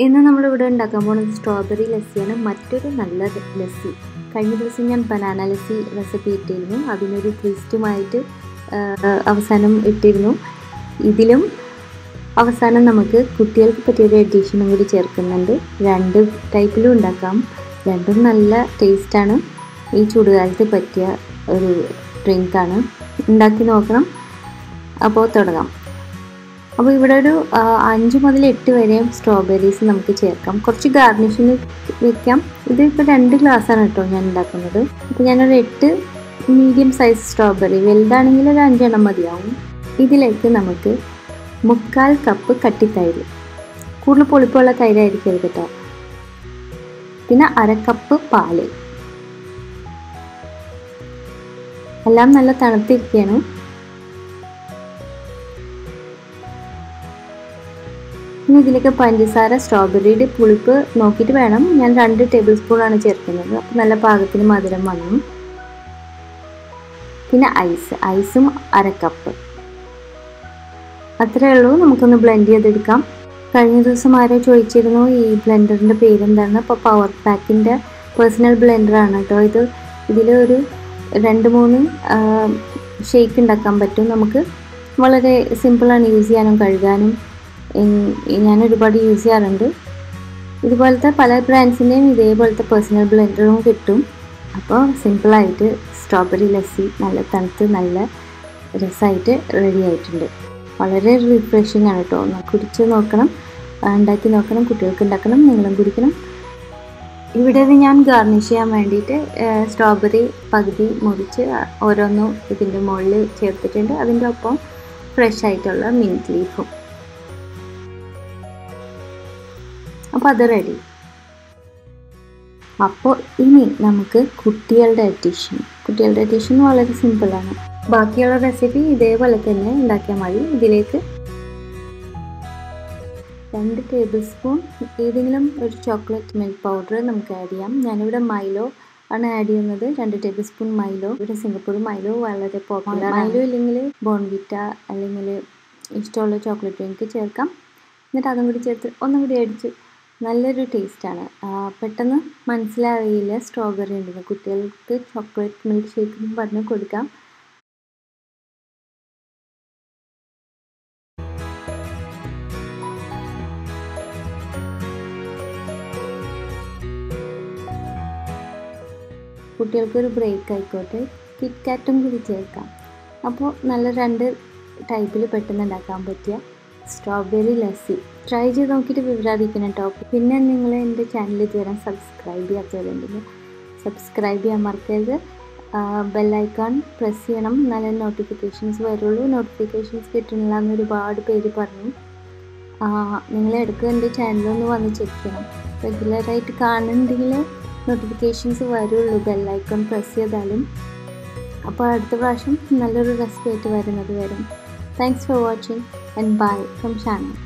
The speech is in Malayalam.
ഇന്ന് നമ്മളിവിടെ ഉണ്ടാക്കാൻ പോകുന്നത് സ്ട്രോബെറി ലസ്സിയാണ്. മറ്റൊരു നല്ല ലസ്സി. കഴിഞ്ഞ ദിവസം ഞാൻ ബനാന ലസ്സി റെസിപ്പി ഇട്ടിരുന്നു. അതിനൊരു ട്വിസ്റ്റുമായിട്ട് അവസാനം ഇട്ടിരുന്നു. ഇതിലും അവസാനം നമുക്ക് കുട്ടികൾക്ക് പറ്റിയൊരു എഡിഷനും കൂടി ചേർക്കുന്നുണ്ട്. രണ്ട് ടൈപ്പിലും ഉണ്ടാക്കാം. രണ്ടും നല്ല ടേസ്റ്റാണ്. ഈ ചൂടുകാലത്ത് പറ്റിയ ഒരു ഡ്രിങ്കാണ്. ഉണ്ടാക്കി നോക്കണം. അപ്പോൾ തുടങ്ങാം. അപ്പോൾ ഇവിടെ ഒരു 5 മുതൽ 8 വരെയും സ്ട്രോബെറീസ് നമുക്ക് ചേർക്കാം. കുറച്ച് ഗാർണിഷിന് വെക്കാം. ഇതിപ്പോൾ 2 ഗ്ലാസ്സാണ് കേട്ടോ ഞാൻ ഉണ്ടാക്കുന്നത്. അപ്പോൾ ഞാനൊരു 8 മീഡിയം സൈസ് സ്ട്രോബെറി, വലുതാണെങ്കിൽ ഒരു 5 എണ്ണം മതിയാവും. ഇതിലേക്ക് നമുക്ക് 3/4 കപ്പ് കട്ടിത്തൈര്, കൂടുതൽ പുളിപ്പുള്ള തൈരായിരിക്കരുത് കേട്ടോ. പിന്നെ 1/2 കപ്പ് പാല്. എല്ലാം നല്ല തണുത്തിരിക്കുകയാണ്. ഇനി ഇതിലേക്ക് പഞ്ചസാര, സ്ട്രോബെറിയുടെ പുളിപ്പ് നോക്കിയിട്ട് വേണം. ഞാൻ 2 ടേബിൾ സ്പൂണാണ് ചേർക്കുന്നത്. അപ്പോൾ നല്ല പാകത്തിന് മധുരം വന്നു. പിന്നെ ഐസും 1/2 കപ്പ്. അത്രയേ ഉള്ളൂ. നമുക്കൊന്ന് ബ്ലെൻഡ് ചെയ്തെടുക്കാം. കഴിഞ്ഞ ദിവസം ആരോ ചോദിച്ചിരുന്നു ഈ ബ്ലെൻഡറിൻ്റെ പേരെന്താണ്. അപ്പോൾ പവർ പാക്കിൻ്റെ പേഴ്സണൽ ബ്ലെൻഡറാണ് കേട്ടോ. ഇതിലൊരു 2-3 ഷേക്ക് ഉണ്ടാക്കാൻ പറ്റും. നമുക്ക് വളരെ സിമ്പിളാണ് യൂസ് ചെയ്യാനും കഴുകാനും. ഞാൻ ഒരുപാട് യൂസ് ചെയ്യാറുണ്ട്. ഇതുപോലത്തെ പല ബ്രാൻഡ്സിൻ്റെയും ഇതേപോലത്തെ പേഴ്സണൽ ബ്ലെൻഡറും കിട്ടും. അപ്പോൾ സിമ്പിളായിട്ട് സ്ട്രോബെറി ലസ്സി നല്ല തണുത്ത് നല്ല രസമായിട്ട് റെഡി ആയിട്ടുണ്ട്. വളരെ റിഫ്രഷിംഗ് ആണ് കേട്ടോ. ഒന്ന് കുടിച്ച് നോക്കണം, ഉണ്ടാക്കി നോക്കണം. കുട്ടികൾക്ക് ഉണ്ടാക്കണം, നിങ്ങളും കുടിക്കണം. ഇവിടെ ഞാൻ ഗാർണിഷ് ചെയ്യാൻ വേണ്ടിയിട്ട് സ്ട്രോബെറി പകുതി മുറിച്ച് ഓരോന്നും ഇതിൻ്റെ മുകളിൽ ചേർത്തിട്ടുണ്ട്. അതിൻ്റെ ഒപ്പം ഫ്രഷ് ആയിട്ടുള്ള മിൻറ്റ് ലീഫും. അപ്പോൾ അത് റെഡി. അപ്പോൾ ഇനി നമുക്ക് കുട്ടികളുടെ എഡിഷൻ വളരെ സിമ്പിളാണ്. ബാക്കിയുള്ള റെസിപ്പി ഇതേപോലെ തന്നെ ഉണ്ടാക്കിയാൽ മതി. ഇതിലേക്ക് 2 ടേബിൾ സ്പൂൺ ഏതെങ്കിലും ഒരു ചോക്ലേറ്റ് മിൽക്ക് പൗഡർ നമുക്ക് ആഡ് ചെയ്യാം. ഞാനിവിടെ മൈലോ ആണ് ആഡ് ചെയ്യുന്നത്. 2 ടേബിൾ സ്പൂൺ മൈലോ. ഇവിടെ സിംഗപ്പൂർ മൈലോ വളരെ പോപ്പുലർ. മൈലോ ഇല്ലെങ്കിൽ ബോൺവിറ്റ അല്ലെങ്കിൽ ഇഷ്ടമുള്ള ചോക്ലേറ്റ് ഡ്രിങ്ക് ചേർക്കാം. എന്നിട്ട് അതും കൂടി ചേർത്ത് ഒന്നും കൂടി അടിച്ച് നല്ലൊരു ടേസ്റ്റാണ്. പെട്ടെന്ന് മനസ്സിലാവില്ല സ്ട്രോബെറി ഉണ്ടെന്ന്. കുട്ടികൾക്ക് ചോക്ലേറ്റ് മിൽക്ക് ഷേക്ക് എന്ന് പറഞ്ഞ് കൊടുക്കാം. കുട്ടികൾക്കൊരു ബ്രേക്ക് ആയിക്കോട്ടെ. കിറ്റ് കാറ്റും കൂടി ചേർക്കാം. അപ്പോൾ നല്ല 2 ടൈപ്പിൽ പെട്ടെന്ന് ഉണ്ടാക്കാൻ പറ്റിയ സ്ട്രോബെറി ലസ്സി ട്രൈ ചെയ്ത് നോക്കിയിട്ട് വിവരം അറിയിക്കണം കേട്ടോ. പിന്നെ നിങ്ങൾ എൻ്റെ ചാനൽ ഇതുവരെ സബ്സ്ക്രൈബ് ചെയ്യാത്തവരുണ്ടെങ്കിൽ സബ്സ്ക്രൈബ് ചെയ്യാൻ മറക്കരുത്. ബെല്ലൈക്കൺ പ്രസ് ചെയ്യണം, നല്ല നോട്ടിഫിക്കേഷൻസ് വരുള്ളൂ. നോട്ടിഫിക്കേഷൻസ് കിട്ടുന്നില്ല എന്ന് ഒരുപാട് പേര് പറഞ്ഞു. നിങ്ങൾ ഇടയ്ക്ക് എൻ്റെ ചാനലൊന്ന് വന്ന് ചെക്ക് ചെയ്യണം. റെഗുലറായിട്ട് കാണുന്നുണ്ടെങ്കിൽ നോട്ടിഫിക്കേഷൻസ് വരുള്ളൂ ബെല്ലൈക്കൺ പ്രസ് ചെയ്താലും. അപ്പോൾ അടുത്ത പ്രാവശ്യം നല്ലൊരു റെസിപ്പി ആയിട്ട് വരുന്നത് വരും. Thanks for watching and bye from Shannon.